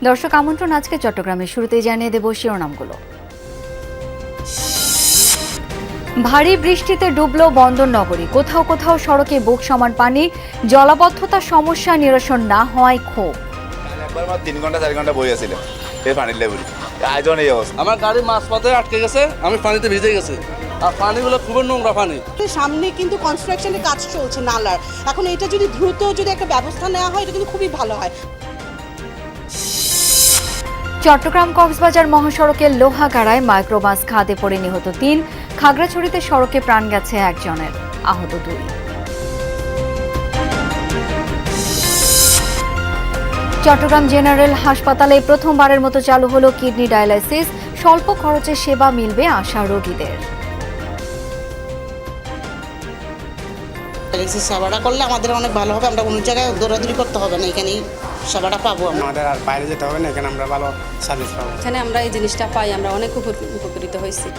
দর্শক আমন্ত্রণ আজকে চট্টগ্রামের শুরুতেই জানিয়ে দেব শিরোনামগুলো। ভারী বৃষ্টিতে ডুবল বন্দরনগরী, কোথাও কোথাও সড়কে বুক সমান পানি, জলাবদ্ধতার সমস্যা নিরসন না হওয়ায় ক্ষোভ। একবার 3 ঘন্টা 4 ঘন্টা বই আছিল এই পানির লেভেল, আয়োজন এই অবস্থা। আমার গাড়ি মাঝপথে আটকে গেছে, আমি পানিতে ভিজে গেছি, আর পানিগুলো খুবই নোংরা পানি। সামনে কিন্তু কনস্ট্রাকশনের কাজ চলছে নালার, এখন এটা যদি দ্রুত একটা ব্যবস্থা নেওয়া হয় এটা কিন্তু খুবই ভালো হয়। চট্টগ্রাম কক্সবাজার মহাসড়কের লোহাগাড়ায় মাইক্রোবাস খাদে পড়ে নিহত 3, খাগড়াছড়িতে সড়কে প্রাণ গেছে 1 জনের, আহত 2। চট্টগ্রাম জেনারেল হাসপাতালে প্রথমবারের মতো চালু হলো কিডনি ডায়ালাইসিস, স্বল্প খরচে সেবা মিলবে আশা রোগীদের। সেবাটা করলে আমাদের অনেক ভালো হবে, আমরা অন্য জায়গায় দৌড়াদৌড়ি করতে হবে না, এখানেই সেবাটা পাবো। আমাদের আর বাইরে যেতে হবে না, এখানে আমরা ভালো সার্ভিস পাবো। এখানে আমরা এই জিনিসটা পাই, আমরা অনেক উপকৃত হয়েছি।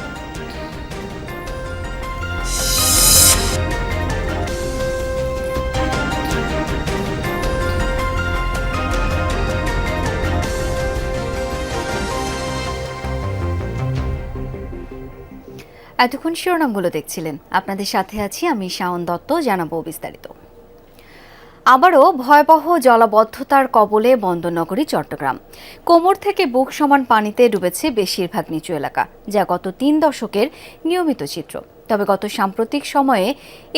এতক্ষণ শিরোনামগুলো দেখছিলেন, আপনাদের সাথে আছি আমি শাওন দত্ত। জানাবো বিস্তারিত। আবারও ভয়াবহ জলাবদ্ধতার কবলে বন্দরনগরী চট্টগ্রাম। কোমর থেকে বুক সমান পানিতে ডুবেছে বেশিরভাগ নিচু এলাকা, যা গত 3 দশকের নিয়মিত চিত্র। তবে গত সাম্প্রতিক সময়ে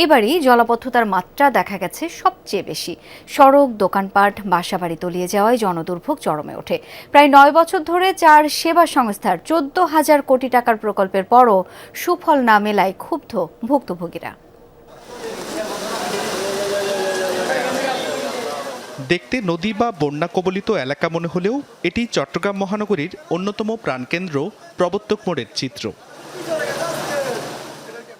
এবারই জলাবদ্ধতার মাত্রা দেখা গেছে সবচেয়ে বেশি। সড়ক, দোকানপাট, বাসাবাড়ি তলিয়ে যাওয়ায় জনদুর্ভোগ চরমে ওঠে। প্রায় 9 বছর ধরে 4 সেবা সংস্থার 14,000 কোটি টাকার প্রকল্পের পরও সুফল না মেলায় ক্ষুব্ধ ভুক্তভোগীরা। দেখতে নদী বা বন্যা কবলিত এলাকা মনে হলেও এটি চট্টগ্রাম মহানগরীর অন্যতম প্রাণকেন্দ্র প্রবর্তক মোড়ের চিত্র।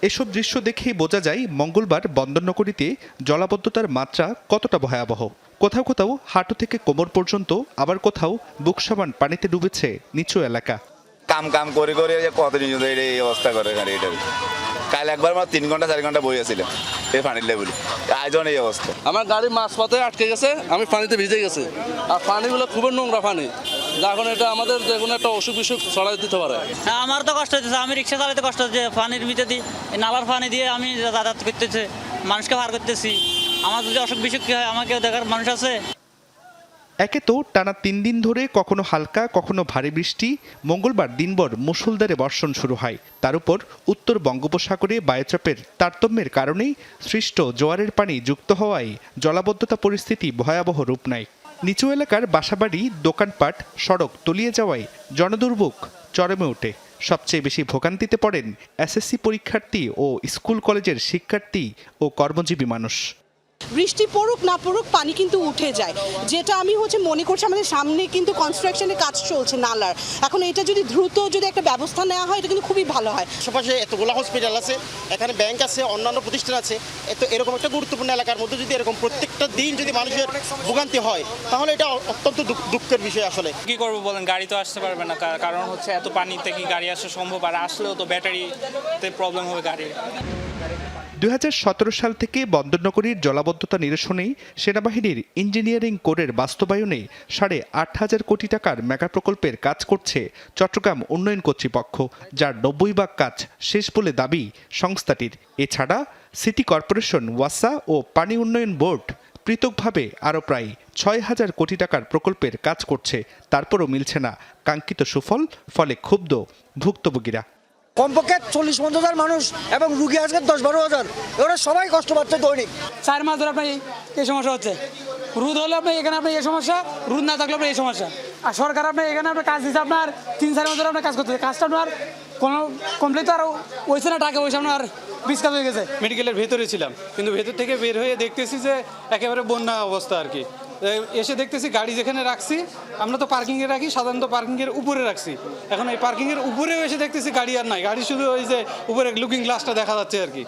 এসব দৃশ্য দেখেই বোঝা যায় মঙ্গলবার বন্দরনগরীতে জলাবদ্ধতার মাত্রা কতটা ভয়াবহ। কোথাও কোথাও হাঁটু থেকে কোমর পর্যন্ত, আবার কোথাও বুক সমান পানিতে ডুবেছে নিচু এলাকা। কাম করে করে কত নিয়ে এই অবস্থা করে এটা। কাল একবার 3 ঘন্টা 4 ঘন্টা বই আছিল এই পানির লেভেল, আয়োজন এই অবস্থা। আমার গাড়ি মাঝপথে আটকে গেছে, আমি পানিতে ভিজে গেছি, আর পানিগুলো খুবই নোংরা পানি, এখন এটা আমাদের যে কোনো একটা অসুখ বিসুখ ছড়াই দিতে পারে। হ্যাঁ, আমার তো কষ্ট হচ্ছে, আমি রিক্সা চালাতে কষ্ট হচ্ছে, পানির ভিতরে দিয়ে নালার পানি দিয়ে আমি যাতায়াত করতেছি, মানুষকে ভার করতেছি। আমার যদি অসুখ বিসুখ কি হয়, আমাকে দেখার মানুষ আছে? একে তো টানা 3 দিন ধরে কখনো হালকা কখনো ভারী বৃষ্টি, মঙ্গলবার দিনভর মুষলধারে বর্ষণ শুরু হয়। তার উপর উত্তর বঙ্গোপসাগরে বায়ুচাপের তারতম্যের কারণেই সৃষ্ট জোয়ারের পানি যুক্ত হওয়ায় জলাবদ্ধতা পরিস্থিতি ভয়াবহ রূপ নেয়। নিচু এলাকার বাসাবাড়ি, দোকানপাট, সড়ক তলিয়ে যাওয়ায় জনদুর্ভোগ চরমে ওঠে। সবচেয়ে বেশি ভোগান্তিতে পড়েন এসএসসি পরীক্ষার্থী ও স্কুল কলেজের শিক্ষার্থী ও কর্মজীবী মানুষ। বৃষ্টি পড়ুক না পড়ুক পানি কিন্তু উঠে যায়, যেটা আমি মনে করছি আমাদের সামনে কিন্তু কনস্ট্রাকশনের কাজ চলছে নালার, এখন এটা যদি দ্রুত একটা ব্যবস্থা নেওয়া হয় এটা কিন্তু খুবই ভালো হয়। আশেপাশে এতগুলো হসপিটাল আছে, এখানে ব্যাংক আছে, অন্যান্য প্রতিষ্ঠান আছে, এরকম একটা গুরুত্বপূর্ণ এলাকার মধ্যে যদি এরকম প্রত্যেকটা দিন যদি মানুষের ভোগান্তি হয় তাহলে এটা অত্যন্ত দুঃখের বিষয়। আসলে কি করবো বলেন, গাড়ি তো আসতে পারবে না, কারণ হচ্ছে এত পানিতে কি গাড়ি আসা সম্ভব, আর আসলেও তো ব্যাটারিতে প্রবলেম হবে গাড়ির। 2017 সাল থেকে বন্দরনগরীর জলাবদ্ধতা নিরসনেই সেনাবাহিনীর ইঞ্জিনিয়ারিং কোরের বাস্তবায়নে 8,500 কোটি টাকার মেগা প্রকল্পের কাজ করছে চট্টগ্রাম উন্নয়ন কর্তৃপক্ষ, যার 90 ভাগ কাজ শেষ বলে দাবি সংস্থাটির। এছাড়া সিটি কর্পোরেশন, ওয়াসা ও পানি উন্নয়ন বোর্ড পৃথকভাবে আরও প্রায় 6,000 কোটি টাকার প্রকল্পের কাজ করছে। তারপরও মিলছে না কাঙ্ক্ষিত সুফল, ফলে ক্ষুব্ধ ভুক্তভোগীরা। কমপক্ষে 40-50 মানুষ এবং রুগী আজকে 10-12,000, ওরা সবাই কষ্ট পাচ্ছে দৈনিক। 4 মাস ধরে আপনার এই সমস্যা হচ্ছে। রোদ হলে আপনার এখানে আপনার এই সমস্যা, রোদ না থাকলে আপনার এই সমস্যা। আর সরকার আপনার এখানে আপনার কাজ দিচ্ছে, আপনার 3-4 মাস ধরে আপনার কাজ করতে, কাজটা আপনার কোনো কমপ্লিট আর হয়েছে না, টাকা পয়সা আপনার বিস্কাজ হয়ে গেছে। মেডিকেলের ভেতরে ছিলাম, কিন্তু ভেতর থেকে বের হয়ে দেখতেছি যে একেবারে বন্যা অবস্থা আর কি। এসে দেখতেছি গাড়ি যেখানে রাখছি, আমরা তো পার্কিংয়ে রাখি, সাধারণত পার্কিংয়ের উপরে রাখছি, এখন এই পার্কিংয়ের উপরেও এসে দেখতেছি গাড়ি আর নাই, গাড়ি শুধু ওই যে উপরে লুকিং গ্লাসটা দেখা যাচ্ছে আর কি।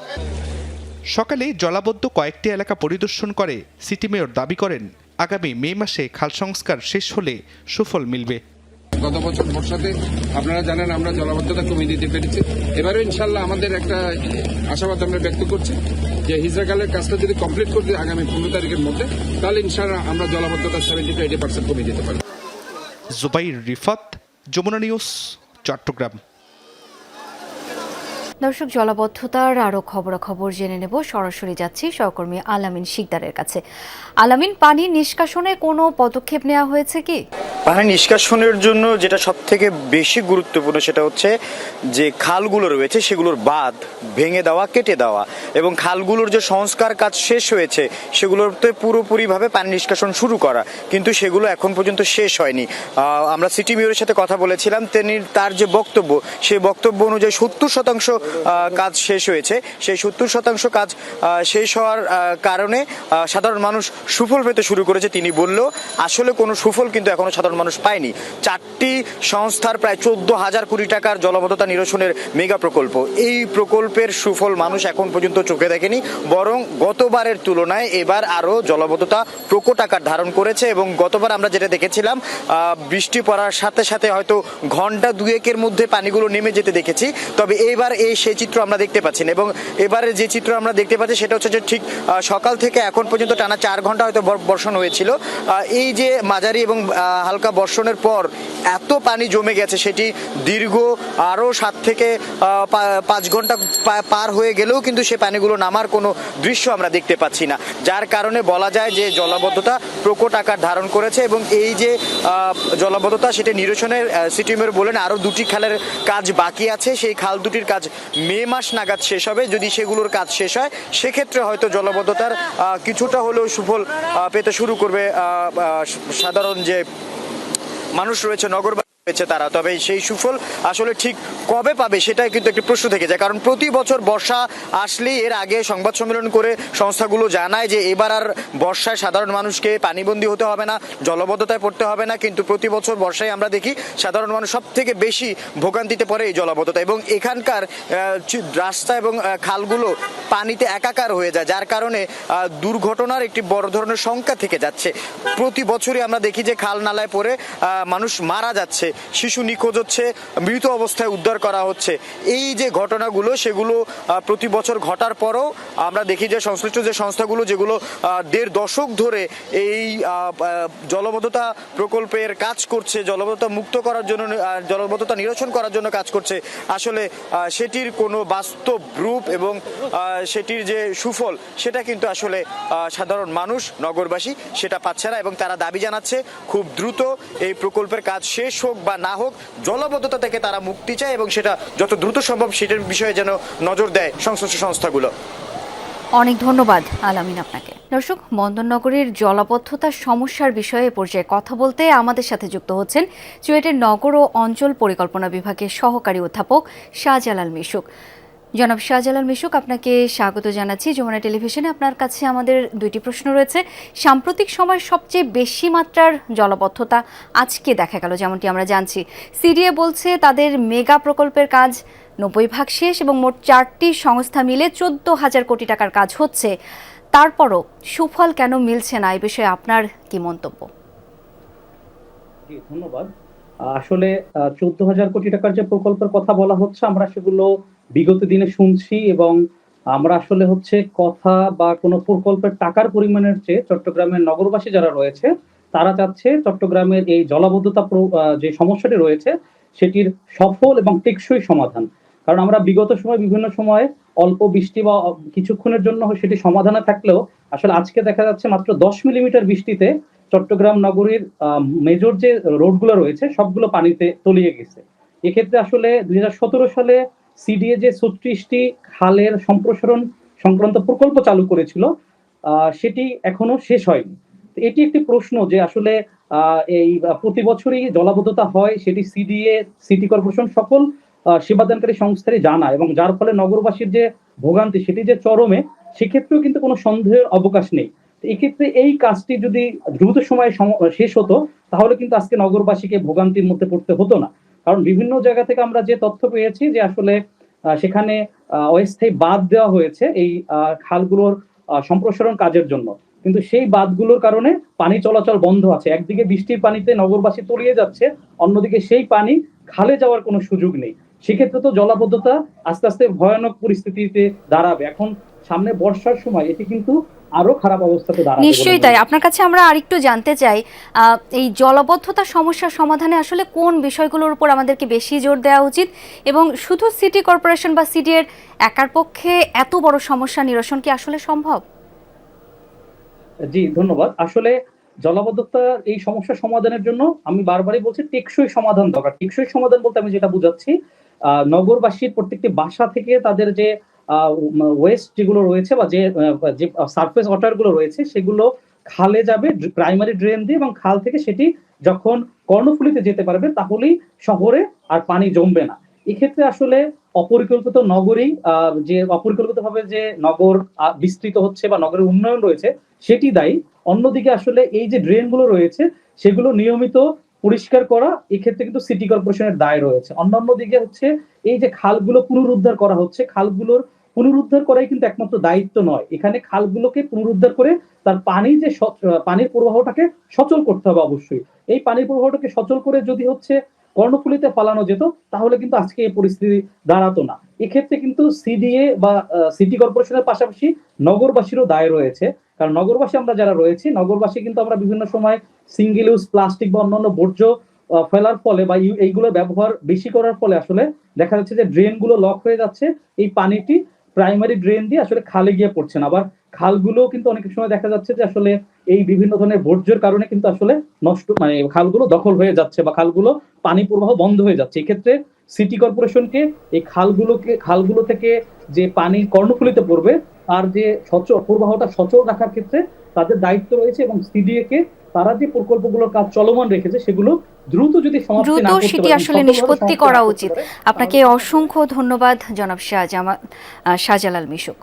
সকালে জলাবদ্ধ কয়েকটি এলাকা পরিদর্শন করে সিটি মেয়র দাবি করেন আগামী মে মাসে খাল সংস্কার শেষ হলে সুফল মিলবে। গত বছর বর্ষাতে আপনারা জানেন আমরা জলাবদ্ধতা কমিয়ে দিতে পেরেছি, এবারও ইনশাল্লাহ আমাদের একটা আশাবাদ আমরা ব্যক্ত করছি যে হিজরাকালের কাজটা যদি কমপ্লিট করতে আগামী 15 তারিখের মধ্যে, তাহলে ইনশাল্লাহ আমরা জলাবদ্ধতা 70-80% কমিয়ে দিতে পারি। জুবাইর রিফাত, যমুনা নিউজ, চট্টগ্রাম। দর্শক, জলাবদ্ধতার আরও খবরাখবর জেনে নেব। সরাসরি যাচ্ছি সহকর্মী আলামিন শিকদারের কাছে। আলামিন, পানি নিষ্কাশনে কোনো পদক্ষেপ নেওয়া হয়েছে কি? পানি নিষ্কাশনের জন্য যেটা সব থেকে বেশি গুরুত্বপূর্ণ সেটা হচ্ছে যে খালগুলো রয়েছে সেগুলোর বাঁধ ভেঙে দেওয়া, কেটে দেওয়া, এবং খালগুলোর যে সংস্কার কাজ শেষ হয়েছে সেগুলোতে পুরোপুরিভাবে পানি নিষ্কাশন শুরু করা, কিন্তু সেগুলো এখন পর্যন্ত শেষ হয়নি। আমরা সিটি মেয়রের সাথে কথা বলেছিলাম, তার যে বক্তব্য সেই বক্তব্য অনুযায়ী 70% কাজ শেষ হয়েছে। সেই 70% কাজ শেষ হওয়ার কারণে সাধারণ মানুষ সুফল পেতে শুরু করেছে। তিনি বলল আসলে কোনো সুফল কিন্তু এখনো সাধারণ মানুষ পায়নি। 4টি সংস্থার প্রায় 14,000 কোটি টাকার জলাবদ্ধতা নিরসনের মেগা প্রকল্প, এই প্রকল্পের সুফল মানুষ এখন পর্যন্ত চোখে দেখেনি, বরং গতবারের তুলনায় এবার আরও জলাবদ্ধতা প্রকট আকার ধারণ করেছে। এবং গতবার আমরা যেটা দেখেছিলাম, বৃষ্টি পড়ার সাথে সাথে হয়তো ঘন্টা দুয়েকের মধ্যে পানিগুলো নেমে যেতে দেখেছি, তবে এইবার সেই চিত্র আমরা দেখতে পাচ্ছি না। এবং এবারে যে চিত্র আমরা দেখতে পাচ্ছি সেটা হচ্ছে যে ঠিক সকাল থেকে এখন পর্যন্ত টানা 4 ঘন্টা হয়তো বর্ষণ হয়েছিল। এই যে মাঝারি এবং হালকা বর্ষণের পর এত পানি জমে গেছে, সেটি দীর্ঘ আরও 7 থেকে 5 ঘন্টা পার হয়ে গেলেও কিন্তু সে পানিগুলো নামার কোনো দৃশ্য আমরা দেখতে পাচ্ছি না, যার কারণে বলা যায় যে জলাবদ্ধতা প্রকট আকার ধারণ করেছে। এবং এই যে জলাবদ্ধতা সেটা নিরসনের সিটি মেয়র বলেন আরও 2টি খালের কাজ বাকি আছে, সেই খাল দুটির কাজ মে মাস নাগাদ শেষ হবে। যদি সেগুলোর কাজ শেষ হয় সেক্ষেত্রে হয়তো জলাবদ্ধতার কিছুটা হলেও সুফল পেতে শুরু করবে সাধারণ যে মানুষ রয়েছে, নগরবাসী রয়েছে তারা। তবে সেই সুফল আসলে ঠিক কবে পাবে সেটাই কিন্তু একটি প্রশ্ন থেকে যায়, কারণ প্রতি বছর বর্ষা আসলেই এর আগে সংবাদ সম্মেলন করে সংস্থাগুলো জানায় যে এবার আর বর্ষায় সাধারণ মানুষকে পানিবন্দী হতে হবে না, জলাবদ্ধতায় পড়তে হবে না, কিন্তু প্রতি বছর বর্ষায় আমরা দেখি সাধারণ মানুষ সব থেকে বেশি ভোগান্তিতে পড়ে এই জলাবদ্ধতা। এবং এখানকার রাস্তা এবং খালগুলো পানিতে একাকার হয়ে যায়, যার কারণে দুর্ঘটনার একটি বড় ধরনের সংখ্যা থেকে যাচ্ছে। প্রতি বছরই আমরা দেখি যে খাল নালায় পড়ে মানুষ মারা যাচ্ছে, শিশু নিখোঁজ হচ্ছে, মৃত অবস্থায় উদ্ধার করা হচ্ছে। এই যে ঘটনাগুলো সেগুলো প্রতি বছর ঘটার পরও আমরা দেখি যে সংশ্লিষ্ট যে সংস্থাগুলো যেগুলো 1.5 দশক ধরে এই জলাবদ্ধতা প্রকল্পের কাজ করছে, জলাবদ্ধতা মুক্ত করার জন্য, জলাবদ্ধতা নিরসন করার জন্য কাজ করছে, আসলে সেটির কোনো বাস্তব রূপ এবং সেটির যে সুফল সেটা কিন্তু আসলে সাধারণ মানুষ, নগরবাসী সেটা পাচ্ছে না। এবং তারা দাবি জানাচ্ছে খুব দ্রুত এই প্রকল্পের কাজ শেষ হোক বা না হোক, জলাবদ্ধতা থেকে তারা মুক্তি চায় এবং সেটা যত দ্রুত সম্ভব সেটার বিষয়ে যেন নজর দেয় সংশ্লিষ্ট সংস্থাগুলো। অনেক ধন্যবাদ আলামিন আপনাকে। দর্শক, বন্দরনগরীর জলাবদ্ধতার সমস্যার বিষয়ে পর্যায়ে কথা বলতে আমাদের সাথে যুক্ত হচ্ছেন চুয়েটের নগর ও অঞ্চল পরিকল্পনা বিভাগের সহকারী অধ্যাপক শাহজালাল মিশুক। জনাব শাহজালাল মিশুক, আপনাকে স্বাগত জানাচ্ছি যমুনা টেলিভিশনে। আপনার কাছে আমাদের 2টি প্রশ্ন রয়েছে। সাম্প্রতিক সময় সবচেয়ে বেশি মাত্রার জলাবদ্ধতা আজকে দেখা গেল, যেমনটি আমরা জানছি। সিডিএ বলছে তাদের মেগা প্রকল্পের কাজ 90% শেষ এবং মোট 4টি সংস্থা মিলে 14,000 কোটি টাকার কাজ হচ্ছে। তারপরও সুফল কেন মিলছে না, এই বিষয়ে আপনার কি মন্তব্য? ধন্যবাদ। আসলে 14,000 কোটি টাকার যে প্রকল্পের কথা বলা হচ্ছে, আমরা সেগুলো বিগত দিনে শুনছি এবং আমরা আসলে হচ্ছে কথা বা কোনো প্রকল্পের টাকার পরিমাণের চেয়ে চট্টগ্রামের নগরবাসী যারা রয়েছে তারা চাচ্ছে চট্টগ্রামের এই জলাবদ্ধতা যে সমস্যাটি রয়েছে সেটির সফল এবং টেকসই সমাধান। কারণ আমরা বিগত সময় বিভিন্ন সময়ে অল্প বৃষ্টি বা কিছুক্ষণের জন্য সেটি সমাধানে থাকলেও আসলে আজকে দেখা যাচ্ছে মাত্র 10 মিলিমিটার বৃষ্টিতে চট্টগ্রাম নগরীর মেজর যে রোডগুলো রয়েছে সবগুলো পানিতে তলিয়ে গেছে। এক্ষেত্রে আসলে 2017 সালে সিডিএ যে 36টি খালের সম্প্রসারণ সংক্রান্ত প্রকল্প চালু করেছিল সেটি এখনো শেষ হয়নি। এটি একটি প্রশ্ন যে আসলে এই প্রতি বছরই জলাবদ্ধতা হয়, সেটি সিডিএ, সিটি কর্পোরেশন সকল সেবাদানকারী সংস্থারই জানা, এবং যার ফলে নগরবাসীর যে ভোগান্তি সেটি যে চরমে, সেক্ষেত্রেও কিন্তু কোনো সন্দেহের অবকাশ নেই। এক্ষেত্রে এই কাজটি যদি দ্রুত সময়ে শেষ হতো তাহলে কিন্তু আজকে নগরবাসীকে ভোগান্তির মধ্যে পড়তে হতো না। কারণ বিভিন্ন জায়গা থেকে আমরা যে তথ্য পেয়েছি যে আসলে সেখানে অস্থায়ী বাঁধ দেওয়া হয়েছে এই খালগুলোর সম্প্রসারণ কাজের জন্য, কিন্তু সেই বাঁধগুলোর কারণে পানি চলাচল বন্ধ আছে। একদিকে বৃষ্টির পানিতে নগরবাসী তলিয়ে যাচ্ছে, অন্যদিকে সেই পানি খালে যাওয়ার কোনো সুযোগ নেই। সেক্ষেত্রে তো জলাবদ্ধতা আস্তে আস্তে ভয়ানক পরিস্থিতিতে দাঁড়াবে। এখন সামনে বর্ষার সময় এটি কিন্তু আরো খারাপ অবস্থাতে দাঁড়াবে। নিশ্চয়ই তাই। আপনার কাছে আমরা আরেকটু জানতে চাই, এই জলাবদ্ধতা সমস্যার সমাধানে আসলে কোন বিষয়গুলোর উপর আমাদেরকে বেশি জোর দেওয়া উচিত, এবং শুধু সিটি কর্পোরেশন বা সিডিএর একার পক্ষে এত বড় সমস্যা নিরসন কি আসলে সম্ভব? জি, ধন্যবাদ। আসলে জলাবদ্ধতার এই সমস্যা সমাধানের জন্য আমি বারবারই বলছি টেকসই সমাধান দরকার। টেকসই সমাধান বলতে আমি যেটা বুঝাচ্ছি, নগরবাসীর প্রত্যেকটি বাসা থেকে তাদের যে ওয়েস্ট যেগুলো রয়েছে বা যে সারফেস ওয়াটার গুলো রয়েছে সেগুলো খালে যাবে প্রাইমারি ড্রেন দিয়ে, এবং খাল থেকে সেটি যখন কর্ণফুলীতে যেতে পারবে তাহলেই শহরে আর পানি জমবে না। এক্ষেত্রে আসলে অপরিকল্পিত নগরী যে অপরিকল্পিতভাবে যে নগর বিস্তৃত হচ্ছে বা নগরের উন্নয়ন রয়েছে সেটি দায়ী। অন্যদিকে আসলে এই যে ড্রেনগুলো রয়েছে সেগুলো নিয়মিত পরিষ্কার করা এক্ষেত্রে কিন্তু সিটি কর্পোরেশনের দায় রয়েছে। অন্যান্য দিকে হচ্ছে এই যে খালগুলো পুনরুদ্ধার করা হচ্ছে, খালগুলোর পুনরুদ্ধার করাই কিন্তু একমাত্র দায়িত্ব নয়। এখানে খালগুলোকে পুনরুদ্ধার করে তার পানির প্রবাহটাকে সচল করতে হবে অবশ্যই। এই পানির প্রবাহটাকে সচল করে যদি হচ্ছে কর্ণফুলীতে ফালানো যেত তাহলে কিন্তু আজকে এই পরিস্থিতি দাঁড়াতো না। এক্ষেত্রে কিন্তু সিডিএ বা সিটি কর্পোরেশনের পাশাপাশি নগরবাসীরও দায় রয়েছে। কারণ নগরবাসী আমরা যারা রয়েছি, নগরবাসী কিন্তু আমরা বিভিন্ন সময় সিঙ্গেল ইউজ প্লাস্টিক বা অন্যান্য বর্জ্য ফেলার ফলে বা এইগুলো ব্যবহার বেশি করার ফলে আসলে দেখা যাচ্ছে যে ড্রেন গুলো লক হয়ে যাচ্ছে, এই পানিটি প্রাইমারি ড্রেন দিয়ে আসলে খালে গিয়ে পড়ছে না। আবার খালগুলো কিন্তু অনেক সময় দেখা যাচ্ছে যে আসলে এই বিভিন্ন ধরনের বর্জ্যের কারণে কিন্তু আসলে নষ্ট খালগুলো দখল হয়ে যাচ্ছে বা খালগুলো পানি প্রবাহ বন্ধ হয়ে যাচ্ছে। এক্ষেত্রে সিটি কর্পোরেশনকে এই খালগুলো থেকে যে পানি কর্ণফুলীতে পড়বে আর যে প্রবাহটা সচল রাখার ক্ষেত্রে তাদের দায়িত্ব রয়েছে, এবং সিডিএ কে তারা যে প্রকল্পগুলোর কাজ চলমান রেখেছে সেগুলো দ্রুত যদি সমাপ্তি না করতে পারে, সেটি আসলে নিষ্পত্তি করা উচিত। আপনাকে অসংখ্য ধন্যবাদ জনাব শাহজালাল মিশুক।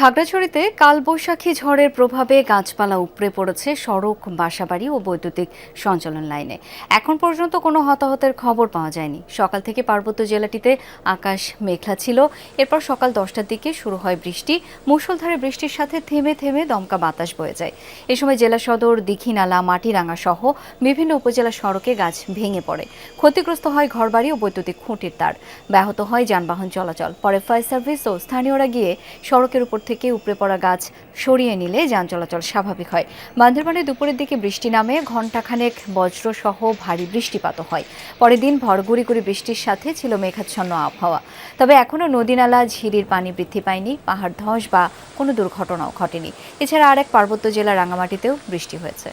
খাগড়াছড়িতে কালবৈশাখী ঝড়ের প্রভাবে গাছপালা উপড়ে পড়েছে সড়ক, বাসাবাড়ি ও বৈদ্যুতিক সঞ্চালন লাইনে। এখন পর্যন্ত কোনো হতাহতের খবর পাওয়া যায়নি। সকাল থেকে পার্বত্য জেলাটিতে আকাশ মেঘলা ছিল। এরপর সকাল 10টার দিকে শুরু হয় বৃষ্টি। মুষলধারে বৃষ্টির সাথে থেমে থেমে দমকা বাতাস বয়ে যায়। এ সময় জেলা সদর, দীঘিনালা, মাটিরাঙ্গা সহ বিভিন্ন উপজেলা সড়কে গাছ ভেঙে পড়ে। ক্ষতিগ্রস্ত হয় ঘরবাড়ি ও বৈদ্যুতিক খুঁটির তার। ব্যাহত হয় যানবাহন চলাচল। পরে ফায়ার সার্ভিস ও স্থানীয়রা গিয়ে সড়কের উপর থেকে উপড়ে পড়া গাছ সরিয়ে নিলে যান চলাচল স্বাভাবিক হয়। বান্দরবানে দুপুরের দিকে বৃষ্টি নামে ঘণ্টাখানেক বজ্রসহ ভারী বৃষ্টিপাত হয়। পরে দিনভর গুড়ি গুড়ি বৃষ্টির সাথে ছিল মেঘাচ্ছন্ন আবহাওয়া। তবে এখনও নদী-নালা, ঝিরির পানি বৃদ্ধি পায়নি, পাহাড় ধস বা কোনো দুর্ঘটনাও ঘটেনি। এছাড়া আরেক পার্বত্য জেলা রাঙামাটিতেও বৃষ্টি হয়েছে।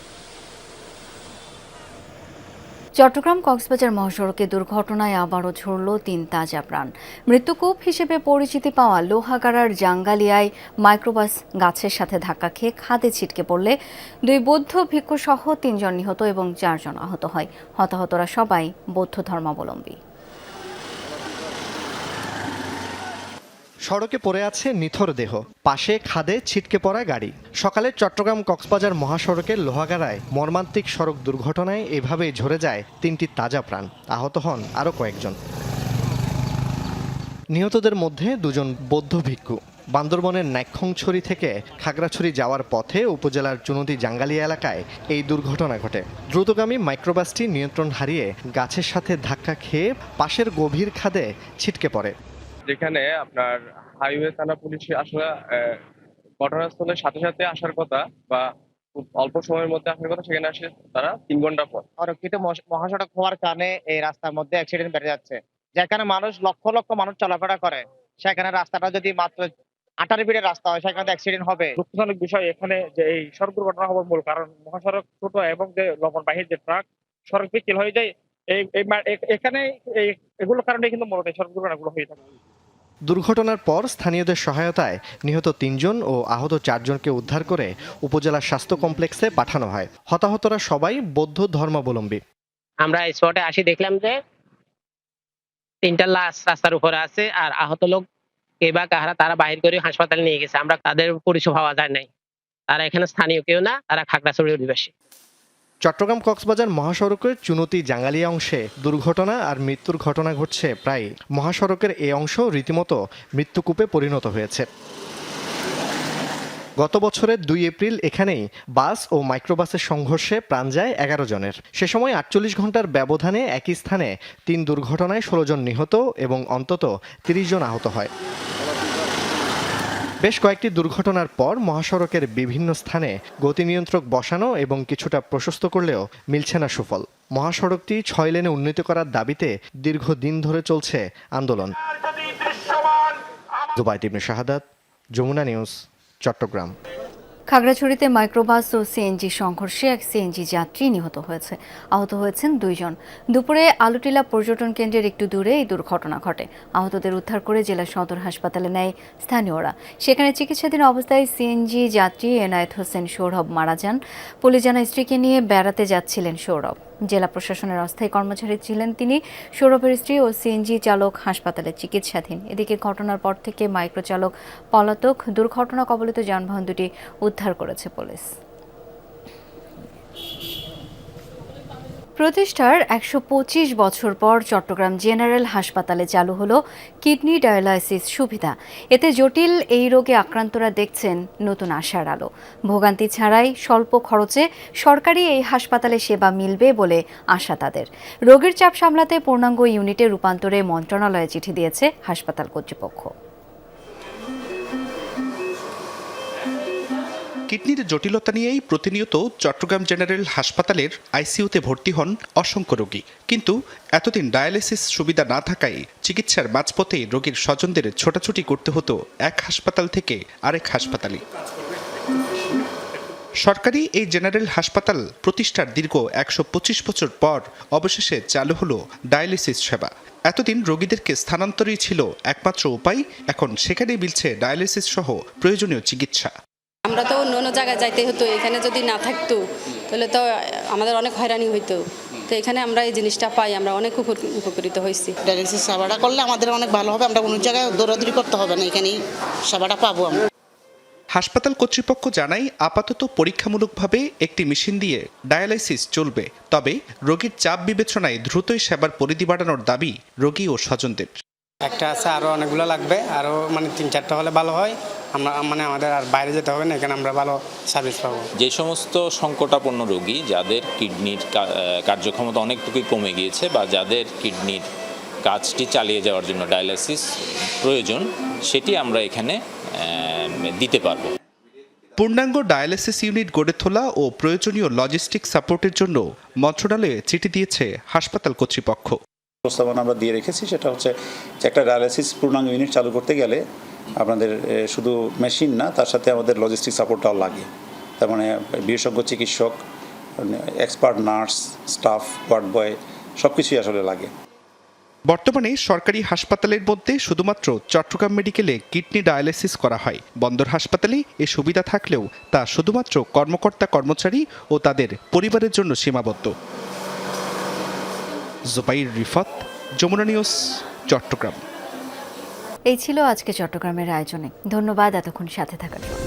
চট্টগ্রাম কক্সবাজার মহাসড়কে দুর্ঘটনায় আবারও ঝরল 3 তাজা প্রাণ। মৃত্যুকূপ হিসেবে পরিচিতি পাওয়া লোহাগাড়ার জাঙ্গালিয়ায় মাইক্রোবাস গাছের সাথে ধাক্কা খেয়ে খাদে ছিটকে পড়লে 2 বৌদ্ধ ভিক্ষু সহ 3 জন নিহত এবং 4 জন আহত হয়। হতাহতরা সবাই বৌদ্ধ ধর্মাবলম্বী। সড়কে পড়ে আছে নিথর দেহ, পাশে খাদে ছিটকে পড়া গাড়ি। সকালে চট্টগ্রাম কক্সবাজার মহাসড়কের লোহাগাড়ায় মর্মান্তিক সড়ক দুর্ঘটনায় এভাবেই ঝরে যায় 3টি তাজা প্রাণ। আহত হন আরও কয়েকজন। নিহতদের মধ্যে 2 জন বৌদ্ধ ভিক্ষু। বান্দরবনের নাইক্ষংছড়ি থেকে খাগড়াছড়ি যাওয়ার পথে উপজেলার চুনতি জাঙ্গালিয়া এলাকায় এই দুর্ঘটনা ঘটে। দ্রুতগামী মাইক্রোবাসটি নিয়ন্ত্রণ হারিয়ে গাছের সাথে ধাক্কা খেয়ে পাশের গভীর খাদে ছিটকে পড়ে। যেখানে আপনার হাইওয়ে থানা পুলিশ আসলে ঘটনাস্থলের সাথে সাথে আসার কথা বা খুব অল্প সময়ের মধ্যে আসার কথা, সেখানে আসে তারা 3 ঘন্টা পর। অরক্ষিত মহাসড়ক হওয়ার কারণে এই রাস্তার মধ্যে অ্যাক্সিডেন্ট বেড়ে যাচ্ছে। যেখানে মানুষ লক্ষ লক্ষ মানুষ চলাফেরা করে সেখানে রাস্তাটা যদি মাত্র 18 ফিটের রাস্তা হয় সেখানে অ্যাক্সিডেন্ট হবে। দুঃখজনক বিষয় এখানে যে এই সড়ক দুর্ঘটনা হওয়ার মূল কারণ মহাসড়ক ছোট এবং যে লবণবাহী যে ট্রাক সড়ক পিচ্ছিল হয়ে যায়, এখানে এগুলোর কারণে কিন্তু মূলত সড়ক দুর্ঘটনাগুলো হয়ে থাকে। দুর্ঘটনার পর স্থানীয়দের সহায়তায় নিহত 3 জন ও আহত 4 জনকে উদ্ধার করে উপজেলা স্বাস্থ্য কমপ্লেক্সে পাঠানো হয়। হতাহতরা সবাই বৌদ্ধ ধর্মাবলম্বী। আমরা স্পটে আসি দেখলাম যে 3টা লাশ রাস্তার উপরে আছে, আর আহত লোক কে বা কাহারা তারা বাহির করে হাসপাতালে নিয়ে গেছে। আমরা তাদের পরিচয় পাওয়া যায় নাই। তারা এখানে স্থানীয় কেউ না, তারা খাগড়াছড়ির অধিবাসী। চট্টগ্রাম কক্সবাজার মহাসড়কের চুনতি জাঙ্গালিয়া অংশে দুর্ঘটনা আর মৃত্যুর ঘটনা ঘটছে প্রায়। মহাসড়কের এই অংশ রীতিমতো মৃত্যুকূপে পরিণত হয়েছে। গত বছরের 2 এপ্রিল এখানেই বাস ও মাইক্রোবাসের সংঘর্ষে প্রাণ যায় 11 জনের। সে সময় 48 ঘন্টার ব্যবধানে একই স্থানে 3 দুর্ঘটনায় 16 জন নিহত এবং অন্তত 30 জন আহত হয়। বেশ কয়েকটি দুর্ঘটনার পর মহাসড়কের বিভিন্ন স্থানে গতি নিয়ন্ত্রক বসানো এবং কিছুটা প্রশস্ত করলেও মিলছে না সুফল। মহাসড়কটি 6 লেনে উন্নীত করার দাবিতে দীর্ঘদিন ধরে চলছে আন্দোলন। জুবাইদ ইবনে শাহাদাত, যমুনা নিউজ, চট্টগ্রাম। খাগড়াছড়িতে মাইক্রোবাস ও সিএনজি সংঘর্ষে এক সিএনজি যাত্রী নিহত হয়েছে, আহত হয়েছেন 2 জন। দুপুরে আলুটিলা পর্যটন কেন্দ্রের একটু দূরে এই দুর্ঘটনা ঘটে। আহতদের উদ্ধার করে জেলা সদর হাসপাতালে নেয় স্থানীয়রা। সেখানে চিকিৎসাধীন অবস্থায় সিএনজি যাত্রী এনায়েত হোসেন সৌরভ মারা যান। পুলিশ জানায় স্ত্রীকে নিয়ে বেড়াতে যাচ্ছিলেন সৌরভ। জেলা প্রশাসনের অস্থায়ী কর্মচারী ছিলেন তিনি। সৌরভের স্ত্রী ও সিএনজি চালক হাসপাতালে চিকিৎসাধীন। এদিকে ঘটনার পর থেকে মাইক্রো চালক পলাতক। দুর্ঘটনা কবলিত যানবাহন দুটি উদ্ধার করেছে পুলিশ। প্রতিষ্ঠার 125 বছর পর চট্টগ্রাম জেনারেল হাসপাতালে চালু হলো কিডনি ডায়ালাইসিস সুবিধা। এতে জটিল এই রোগে আক্রান্তরা দেখছেন নতুন আশার আলো। ভোগান্তি ছাড়াই স্বল্প খরচে সরকারি এই হাসপাতালে সেবা মিলবে বলে আশা তাদের। রোগীর চাপ সামলাতে পূর্ণাঙ্গ ইউনিটে রূপান্তরে মন্ত্রণালয়ে চিঠি দিয়েছে হাসপাতাল কর্তৃপক্ষ। কিডনির জটিলতা নিয়েই প্রতিনিয়ত চট্টগ্রাম জেনারেল হাসপাতালের আইসিইউতে ভর্তি হন অসংখ্য রোগী। কিন্তু এতদিন ডায়ালিসিস সুবিধা না থাকায় চিকিৎসার মাঝপথে রোগীর স্বজনদের ছোটাছুটি করতে হতো এক হাসপাতাল থেকে আরেক হাসপাতালে। সরকারি এই জেনারেল হাসপাতাল প্রতিষ্ঠার দীর্ঘ 125 বছর পর অবশেষে চালু হলো ডায়ালিসিস সেবা। এতদিন রোগীদেরকে স্থানান্তরই ছিল একমাত্র উপায়, এখন সেখানেই মিলছে ডায়ালিসিস সহ প্রয়োজনীয় চিকিৎসা। আমরা তো অন্য জায়গায় যাইতে হতো, এখানে যদি না থাকতো তাহলে তো আমাদের অনেক হয়রানি হইতো। তো এখানে আমরা এই জিনিসটা পাই, আমরা অনেক উপকৃত হয়েছি। ডায়ালিসিস সেবাটা করলে আমাদের অনেক ভালো হবে, আমরা অন্য জায়গায় দৌড়াদৌড়ি করতে হবে না, এখানেই সেবাটা পাবো আমরা। হাসপাতাল কর্তৃপক্ষ জানায় আপাতত পরীক্ষামূলকভাবে একটি মেশিন দিয়ে ডায়ালাইসিস চলবে। তবে রোগীর চাপ বিবেচনায় দ্রুতই সেবার পরিধি বাড়ানোর দাবি রোগী ও স্বজনদের। একটা আছে, আরও অনেকগুলো লাগবে, আরও 3-4টা হলে ভালো হয়। আমরা আমাদের আর বাইরে যেতে হবে না, এখানে আমরা ভালো সার্ভিস পাবো। যে সমস্ত সংকটাপন্ন রোগী যাদের কিডনির কার্যক্ষমতা অনেকটুকুই কমে গিয়েছে বা যাদের কিডনির কাজটি চালিয়ে যাওয়ার জন্য ডায়ালাইসিস প্রয়োজন, সেটি আমরা এখানে দিতে পারবো। পূর্ণাঙ্গ ডায়ালিসিস ইউনিট গড়ে তোলা ও প্রয়োজনীয় লজিস্টিক সাপোর্টের জন্য মন্ত্রণালয়ে চিঠি দিয়েছে হাসপাতাল কর্তৃপক্ষ। প্রস্তাবনা আমরা দিয়ে রেখেছি, সেটা হচ্ছে যে একটা ডায়ালিসিস পূর্ণাঙ্গ ইউনিট চালু করতে গেলে আপনাদের শুধু মেশিন না, তার সাথে আমাদের লজিস্টিক সাপোর্টটাও লাগে। তার মানে বিশেষজ্ঞ চিকিৎসক, expert nurse, staff, ward boy সব কিছুই আসলে লাগে। বর্তমানে সরকারি হাসপাতালের মধ্যে শুধুমাত্র চট্টগ্রাম মেডিকেলে কিডনি ডায়ালিসিস করা হয়। বন্দর হাসপাতালে এ সুবিধা থাকলেও তা শুধুমাত্র কর্মকর্তা কর্মচারী ও তাদের পরিবারের জন্য সীমাবদ্ধ। জুবাইর রিফাত, যমুনা নিউজ, চট্টগ্রাম। এই ছিল আজকে চট্টগ্রামের আয়োজনে। ধন্যবাদ এতক্ষণ সাথে থাকার জন্য।